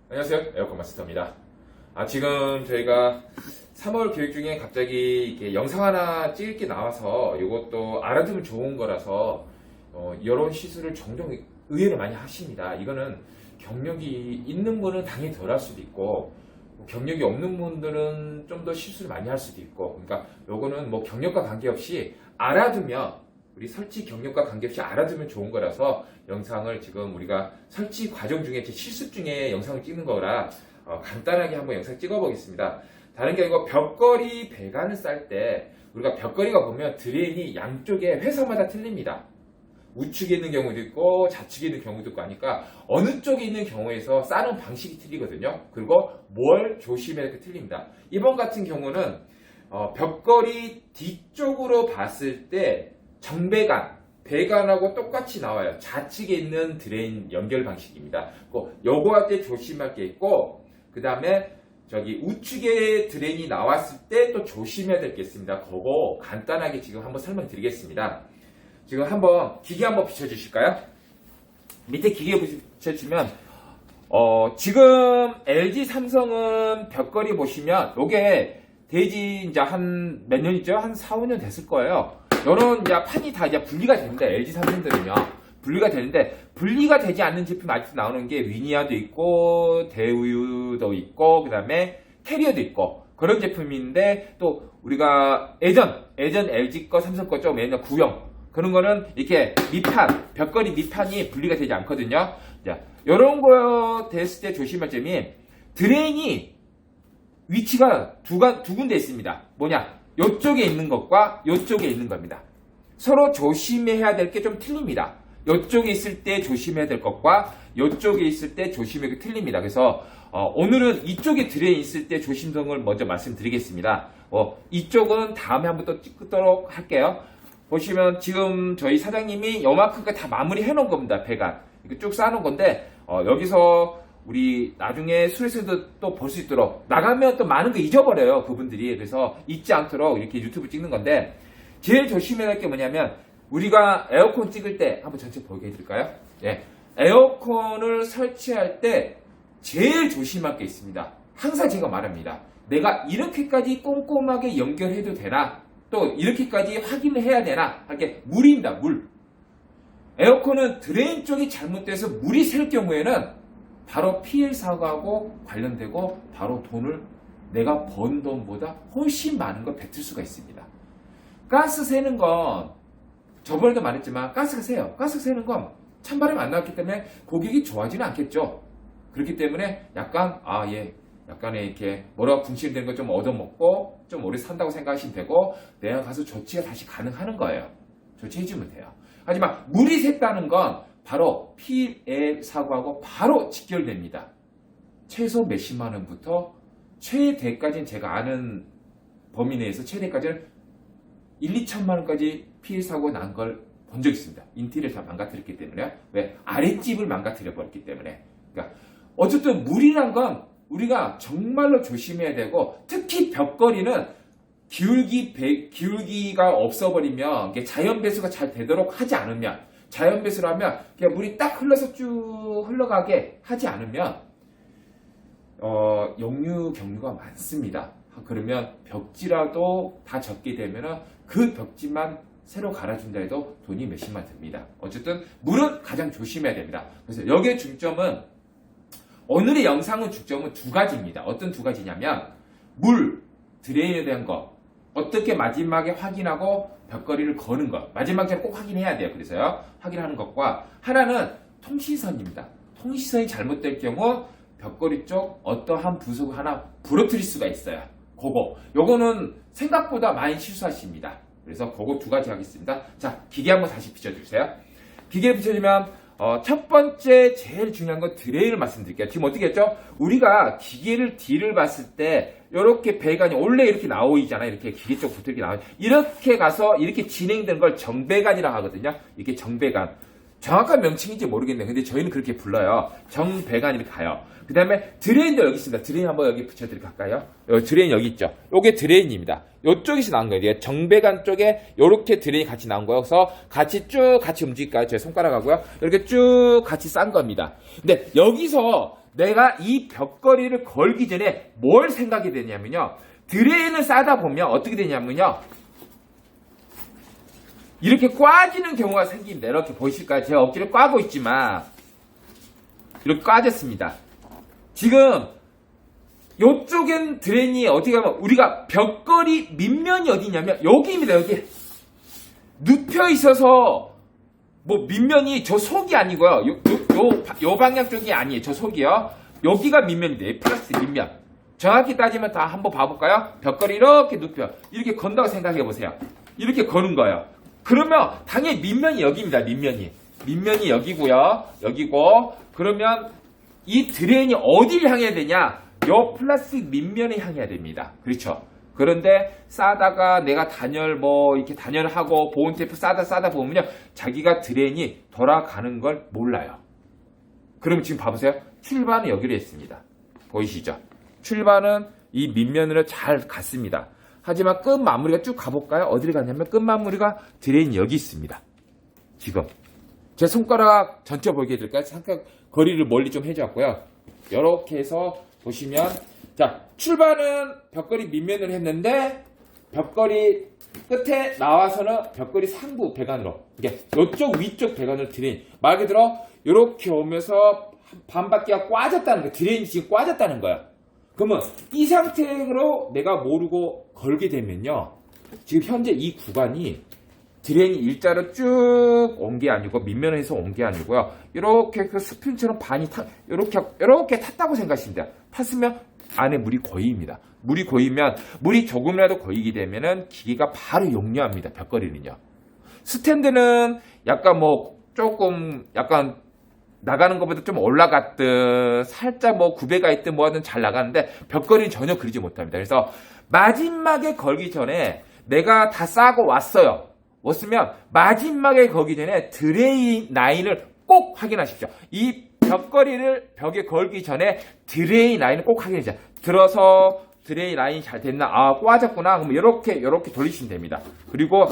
안녕하세요. 에어컨 마스터입니다. 지금 저희가 3월 교육 중에 갑자기 이렇게 영상 하나 찍을 게 나와서 이것도 알아두면 좋은 거라서 이런 시술을 종종 의외로 많이 하십니다. 이거는 경력이 있는 분은 당연히 덜 할 수도 있고 경력이 없는 분들은 좀 더 시술을 많이 할 수도 있고, 그러니까 요거는 뭐 경력과 관계없이 알아두면, 우리 설치 경력과 관계없이 알아두면 좋은 거라서 영상을 지금 우리가 설치 과정 중에 제 실습 중에 영상을 찍는 거라 간단하게 한번 영상 찍어 보겠습니다. 다른 게 아니고 벽걸이 배관을 쌀 때 우리가 벽걸이가 보면 드레인이 양쪽에 회사마다 틀립니다. 우측에 있는 경우도 있고 좌측에 있는 경우도 있고 하니까 어느 쪽에 있는 경우에서 싸는 방식이 틀리거든요. 그리고 뭘 조심해야 할지 틀립니다. 이번 같은 경우는 벽걸이 뒤쪽으로 봤을 때 정배관, 배관하고 똑같이 나와요. 좌측에 있는 드레인 연결 방식입니다. 요거 할 때 조심할 게 있고, 그 다음에 저기 우측에 드레인이 나왔을 때 또 조심해야 될 게 있습니다. 그거 간단하게 지금 한번 설명드리겠습니다. 지금 한번 기계 한번 비춰주실까요? 밑에 기계 비춰주면 지금 LG 삼성은 벽걸이 보시면 요게 대지 이제 한 몇 년이죠? 한 4, 5년 됐을 거예요. 요런 이제 판이 다 이제 분리가 됩니다. LG 삼성들은요. 분리가 되는데 분리가 되지 않는 제품이 아직도 나오는 게 위니아도 있고 대우유도 있고 그다음에 캐리어도 있고 그런 제품인데, 또 우리가 예전 LG 거 삼성 거 좀 옛날 구형 그런 거는 이렇게 밑판, 벽걸이 밑판이 분리가 되지 않거든요. 자, 요런 거 됐을 때 조심할 점이 드레인이 위치가 두 군데 있습니다. 뭐냐? 요쪽에 있는 것과 요쪽에 있는 겁니다. 서로 조심해야 될 게 좀 틀립니다. 요쪽에 있을 때 조심해야 될 것과 요쪽에 있을 때 조심해야 될 게 틀립니다. 그래서 오늘은 이쪽에 드레인 있을 때 조심성을 먼저 말씀드리겠습니다. 이쪽은 다음에 한번 또 찍도록 할게요. 보시면 지금 저희 사장님이 요만큼까지 다 마무리 해놓은 겁니다. 배관 이렇게 쭉 쌓아놓은 건데 여기서 우리 나중에 수리에서도 또 볼 수 있도록, 나가면 또 많은 거 잊어버려요 그분들이. 그래서 잊지 않도록 이렇게 유튜브 찍는 건데, 제일 조심해야 할 게 뭐냐면 우리가 에어컨 찍을 때 한번 전체 보게 해드릴까요? 예, 에어컨을 설치할 때 제일 조심할 게 있습니다. 항상 제가 말합니다. 내가 이렇게까지 꼼꼼하게 연결해도 되나, 또 이렇게까지 확인을 해야 되나 할 게 물입니다. 물. 에어컨은 드레인 쪽이 잘못돼서 물이 셀 경우에는 바로 PL 사고하고 관련되고 바로 돈을 내가 번 돈보다 훨씬 많은 걸 뱉을 수가 있습니다. 가스 새는 건 저번에도 말했지만 가스가 새요. 가스 새는 건 찬바람이 안 나왔기 때문에 고객이 좋아하지는 않겠죠. 그렇기 때문에 약간의 이렇게 뭐라고 분실된 거 좀 얻어먹고 좀 오래 산다고 생각하시면 되고, 내가 가서 조치가 다시 가능하는 거예요. 조치해주면 돼요. 하지만 물이 샜다는 건 바로 PL 사고하고 바로 직결됩니다. 최소 몇십만 원부터 최대까지는 제가 아는 범위 내에서 최대까지는 1, 2천만 원까지 PL 사고 난 걸 본 적 있습니다. 인테리어를 다 망가뜨렸기 때문에. 왜? 아랫집을 망가뜨려 버렸기 때문에. 그러니까 어쨌든 물이란 건 우리가 정말로 조심해야 되고, 특히 벽걸이는 기울기가 없어버리면, 자연 배수가 잘 되도록 하지 않으면, 자연 배수를 하면 그냥 물이 딱 흘러서 쭉 흘러가게 하지 않으면 역류 경류가 많습니다. 그러면 벽지라도 다 젖게 되면 그 벽지만 새로 갈아준다 해도 돈이 몇십만 듭니다. 어쨌든 물은 가장 조심해야 됩니다. 그래서 여기에 중점은, 오늘의 영상은 중점은 두 가지입니다. 어떤 두 가지냐면 물, 드레인에 대한 거 어떻게 마지막에 확인하고 벽걸이를 거는 것, 마지막에 꼭 확인해야 돼요. 그래서요, 확인하는 것과, 하나는 통신선입니다. 통신선이 잘못될 경우 벽걸이 쪽 어떠한 부속 하나 부러뜨릴 수가 있어요. 요거는 생각보다 많이 실수하십니다. 그래서 그거 두 가지 하겠습니다. 자, 기계 한번 다시 비춰주세요. 기계를 비춰주면 첫 번째 제일 중요한 건 드레인을 말씀드릴게요. 지금 어떻게 했죠? 우리가 기계를 뒤를 봤을 때 이렇게 배관이 원래 이렇게 나오잖아요. 이렇게 기계 쪽부터 이렇게 나와요. 이렇게 가서 이렇게 진행되는 걸 정배관이라고 하거든요. 이게 정배관. 정확한 명칭인지 모르겠네요. 근데 저희는 그렇게 불러요. 정배관 이렇게 가요. 그 다음에 드레인도 여기 있습니다. 드레인 한번 여기 붙여드릴까요? 드레인 여기 있죠. 요게 드레인입니다. 요쪽에서 나온 거예요. 정배관 쪽에 요렇게 드레인이 같이 나온 거예요. 그래서 같이 움직일까요? 제 손가락하고요. 이렇게 쭉 같이 싼 겁니다. 근데 여기서 내가 이 벽걸이를 걸기 전에 뭘 생각이 되냐면요. 드레인을 싸다 보면 어떻게 되냐면요. 이렇게 꽈지는 경우가 생깁니다. 이렇게 보이실까요? 제가 어깨를 꽈고 있지만 이렇게 꽈졌습니다. 지금 요쪽엔 드레인이 어떻게 가면 우리가 벽걸이 밑면이 어디냐면 여기입니다. 여기 눕혀 있어서 뭐 밑면이 저 속이 아니고요. 요 방향 쪽이 아니에요. 저 속이요. 여기가 밑면인데 플라스틱 밑면. 정확히 따지면 다 한번 봐볼까요? 벽걸이 이렇게 눕혀 이렇게 건다고 생각해 보세요. 이렇게 거는 거예요. 그러면 당연히 밑면이 여기입니다. 밑면이 여기고요. 여기고 그러면 이 드레인이 어디를 향해야 되냐? 요 플라스틱 밑면에 향해야 됩니다. 그렇죠? 그런데 싸다가 내가 이렇게 단열을 하고 보온 테이프 싸다 보면요. 자기가 드레인이 돌아가는 걸 몰라요. 그럼 지금 봐보세요. 출발은 여기로 했습니다. 보이시죠? 출발은 이 밑면으로 잘 갔습니다. 하지만 끝 마무리가 쭉 가볼까요? 어디를 갔냐면 끝 마무리가 드레인이 여기 있습니다. 지금 제 손가락 전체 보이게 해드릴까요? 잠깐 거리를 멀리 좀 해줬고요. 이렇게 해서 보시면 자 출발은 벽걸이 밑면으로 했는데 벽걸이 끝에 나와서는 벽걸이 상부 배관으로 이게 이쪽 위쪽 배관으로 드레인 말 그대로 이렇게 오면서 반바퀴가 꽈졌다는 거예요. 드레인이 지금 꽈졌다는 거예요. 그러면 이 상태로 내가 모르고 걸게 되면요. 지금 현재 이 구간이 드레인이 일자로 쭉 온 게 아니고 밑면에서 온 게 아니고요. 이렇게 그 스프링처럼 반이 이렇게 탔다고 생각하시면 돼요. 탔으면 안에 물이 고입니다. 물이 고이면 물이 조금이라도 고이게 되면은 기계가 바로 용료합니다. 벽걸이는요. 스탠드는 약간 조금 약간 나가는 것보다 좀 올라갔든 살짝 구배가 있든 뭐하든 잘 나가는데 벽걸이는 전혀 그러지 못합니다. 그래서 마지막에 걸기 전에 내가 다 싸고 왔어요. 왔으면 마지막에 걸기 전에 드레인 라인을 꼭 확인하십시오. 이 벽걸이를 벽에 걸기 전에 드레인 라인을 꼭 확인해주세요. 들어서 드레인 라인이 잘 됐나? 아, 꽈졌구나. 그럼 이렇게 돌리시면 됩니다. 그리고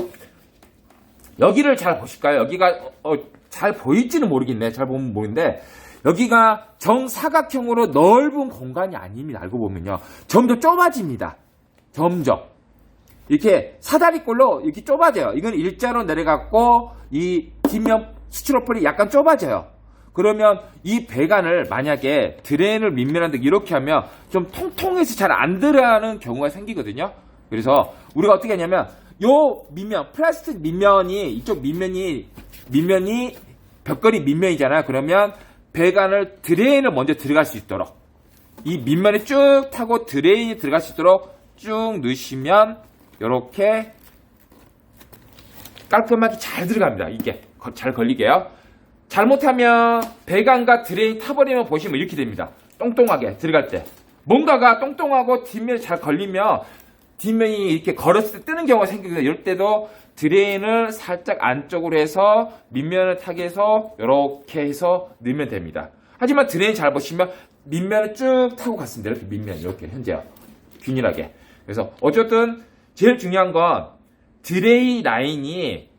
여기를 잘 보실까요? 여기가 잘 보일지는 모르겠네. 잘 보면 모르는데 여기가 정사각형으로 넓은 공간이 아닙니다. 알고 보면요. 점점 좁아집니다. 점점. 이렇게 사다리꼴로 이렇게 좁아져요. 이건 일자로 내려갔고 이 뒷면 스티로폴이 약간 좁아져요. 그러면 이 배관을 만약에 드레인을 밑면한데 이렇게 하면 좀 통통해서 잘 안 들어가는 경우가 생기거든요. 그래서 우리가 어떻게 하냐면 요 밑면 플라스틱 밑면이 이쪽 밑면이 벽걸이 밑면이잖아요. 그러면 배관을 드레인을 먼저 들어갈 수 있도록 이 밑면에 쭉 타고 드레인이 들어갈 수 있도록 쭉 넣으시면 이렇게 깔끔하게 잘 들어갑니다. 이게 잘 걸리게요. 잘못하면 배관과 드레인 타버리면 보시면 이렇게 됩니다. 똥똥하게 들어갈 때 뭔가가 똥똥하고 뒷면이 잘 걸리면 뒷면이 이렇게 걸었을 때 뜨는 경우가 생기거든요. 이럴 때도 드레인을 살짝 안쪽으로 해서 밑면을 타게 해서 이렇게 해서 넣으면 됩니다. 하지만 드레인 잘 보시면 밑면을 쭉 타고 갔습니다. 이렇게 밑면 이렇게 현재요. 균일하게. 그래서 어쨌든 제일 중요한 건 드레인 라인이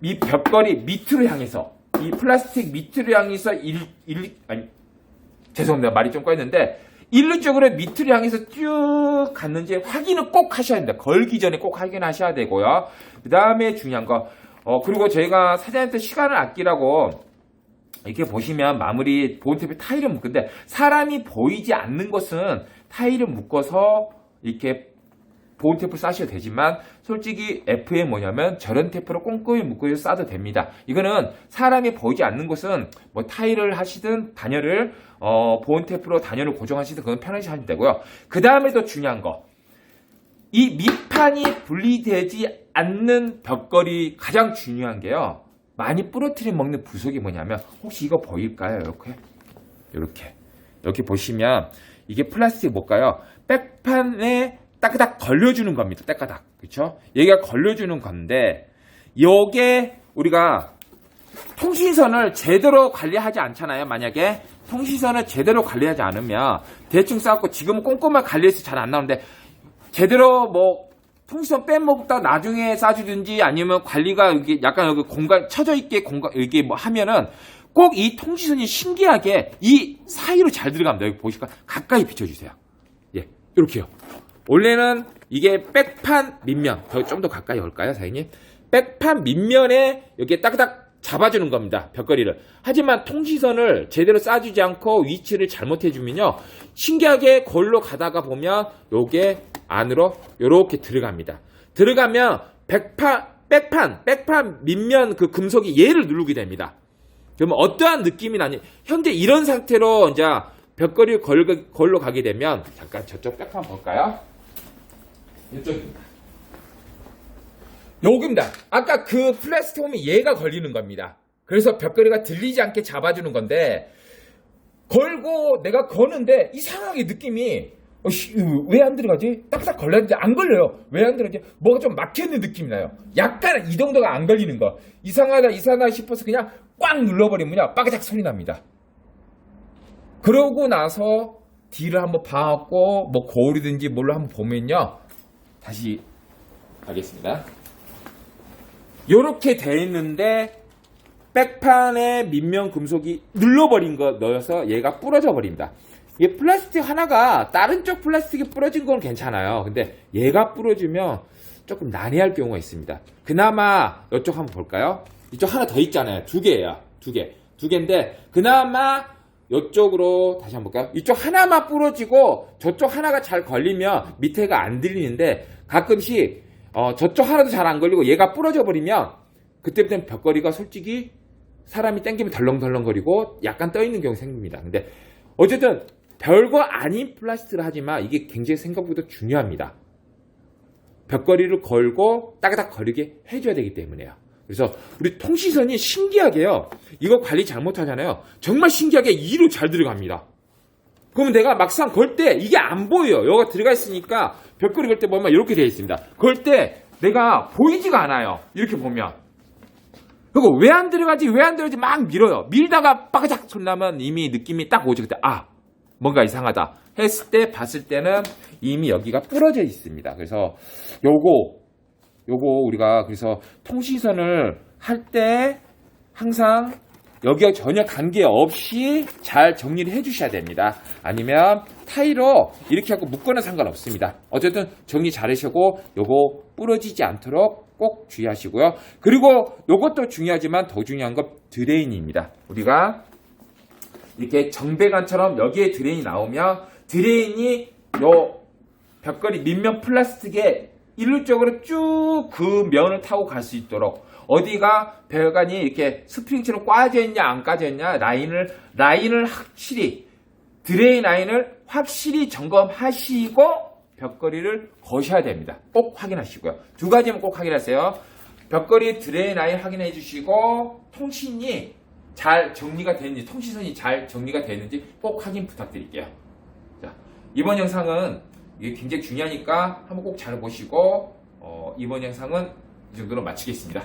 이 벽걸이 밑으로 향해서 이 플라스틱 밑으로 향해서 죄송합니다. 말이 좀 꺼였는데 일루적으로 밑으로 향해서 쭉 갔는지 확인을 꼭 하셔야 됩니다. 걸기 전에 꼭 확인하셔야 되고요. 그 다음에 중요한 거 그리고 저희가 사장님한테 시간을 아끼라고 이렇게 보시면 마무리 보온테이프 타일을 묶는데 사람이 보이지 않는 것은 타일을 묶어서 이렇게 보온테이프를 싸셔도 되지만 솔직히 F에 뭐냐면 저런 테이프로 꼼꼼히 묶어서 싸도 됩니다. 이거는 사람이 보이지 않는 곳은 뭐 타일을 하시든 단열을 보온테이프로 단열을 고정하시든 그건 편하게 하시면 되고요. 그 다음에 또 중요한 거 이 밑판이 분리되지 않는 벽걸이 가장 중요한 게요. 많이 부러뜨려 먹는 부속이 뭐냐면 혹시 이거 보일까요? 이렇게 보시면 이게 플라스틱 뭘까요? 백판에 따그닥 걸려주는 겁니다. 따그닥. 그쵸? 얘가 걸려주는 건데, 요게 우리가 통신선을 제대로 관리하지 않잖아요. 만약에 통신선을 제대로 관리하지 않으면 대충 쌓고 지금은 꼼꼼하게 관리해서 잘 안 나오는데 제대로 통신선 빼먹다 나중에 싸주든지 아니면 관리가 이게 약간 여기 공간 쳐져 있게 이게 하면은 꼭 이 통지선이 신기하게 이 사이로 잘 들어갑니다. 여기 보시니까 가까이 비춰주세요. 예, 이렇게요. 원래는 이게 백판 밑면, 좀 더 가까이 올까요, 사장님? 백판 밑면에 여기에 딱딱 잡아주는 겁니다. 벽걸이를. 하지만 통지선을 제대로 싸주지 않고 위치를 잘못해주면요, 신기하게 걸로 가다가 보면 요게 안으로 요렇게 들어갑니다. 들어가면 백판 밑면 그 금속이 얘를 누르게 됩니다. 그러면 어떠한 느낌이 나니, 현재 이런 상태로 이제 벽걸이를 걸로 가게 되면, 잠깐 저쪽 백판 볼까요? 이쪽입니다. 여기입니다. 아까 그 플라스틱 홈이 얘가 걸리는 겁니다. 그래서 벽걸이가 들리지 않게 잡아주는 건데, 걸고 내가 거는데 이상하게 느낌이 왜 안 들어가지? 딱딱 걸렸는데 안 걸려요. 왜 안 들어가지? 뭐가 좀 막혀있는 느낌이 나요. 약간 이 정도가 안 걸리는 거. 이상하다 싶어서 그냥 꽉 눌러버리면요, 빠그작 소리 납니다. 그러고 나서 뒤를 한번 봐갖고 뭐 거울이든지 뭘로 한번 보면요, 다시 가겠습니다. 요렇게 돼 있는데 백판에 밑면 금속이 눌러버린 거 넣어서 얘가 부러져 버립니다. 이 플라스틱 하나가 다른 쪽 플라스틱이 부러진 건 괜찮아요. 근데 얘가 부러지면 조금 난해할 경우가 있습니다. 그나마 이쪽 한번 볼까요? 이쪽 하나 더 있잖아요. 두 개예요. 두 개인데 그나마 이쪽으로 다시 한번 볼까요? 이쪽 하나만 부러지고 저쪽 하나가 잘 걸리면 밑에가 안 들리는데, 가끔씩 저쪽 하나도 잘 안 걸리고 얘가 부러져 버리면 그때부터는 벽걸이가 솔직히 사람이 당기면 덜렁덜렁거리고 약간 떠 있는 경우 생깁니다. 근데 어쨌든 별거 아닌 플라스틱을 하지만 이게 굉장히 생각보다 중요합니다. 벽걸이를 걸고 따가닥 거리게 해줘야 되기 때문에요. 그래서 우리 통시선이 신기하게요, 이거 관리 잘못하잖아요. 정말 신기하게 2로 잘 들어갑니다. 그러면 내가 막상 걸 때 이게 안 보여요. 여기가 들어가 있으니까 벽걸이 걸 때 보면 이렇게 되어 있습니다. 걸 때 내가 보이지가 않아요. 이렇게 보면. 그리고 왜 안 들어가지 막 밀어요. 밀다가 빠가작 소리 나면 이미 느낌이 딱 오죠. 그때 뭔가 이상하다 했을 때, 봤을 때는 이미 여기가 부러져 있습니다. 그래서 요거 우리가 그래서 통시선을 할 때 항상 여기와 전혀 관계없이 잘 정리를 해주셔야 됩니다. 아니면 타이로 이렇게 하고 묶거나 상관없습니다. 어쨌든 정리 잘 하시고 요거 부러지지 않도록 꼭 주의하시고요. 그리고 요것도 중요하지만 더 중요한 건 드레인입니다. 우리가 이렇게 정배관처럼 여기에 드레인이 나오면 드레인이 요 벽걸이 밑면 플라스틱에 일률적으로 쭉 그 면을 타고 갈 수 있도록, 어디가 배관이 이렇게 스프링처럼 꽈져 있냐 안 꽈져 있냐 라인을 확실히, 드레인 라인을 확실히 점검하시고 벽걸이를 거셔야 됩니다. 꼭 확인하시고요. 두 가지만 꼭 확인하세요. 벽걸이 드레인 라인 확인해 주시고 통신이 잘 정리가 됐는지, 통신선이 잘 정리가 됐는지 꼭 확인 부탁드릴게요. 자, 이번 영상은 이게 굉장히 중요하니까 한번 꼭 잘 보시고 이번 영상은 이 정도로 마치겠습니다.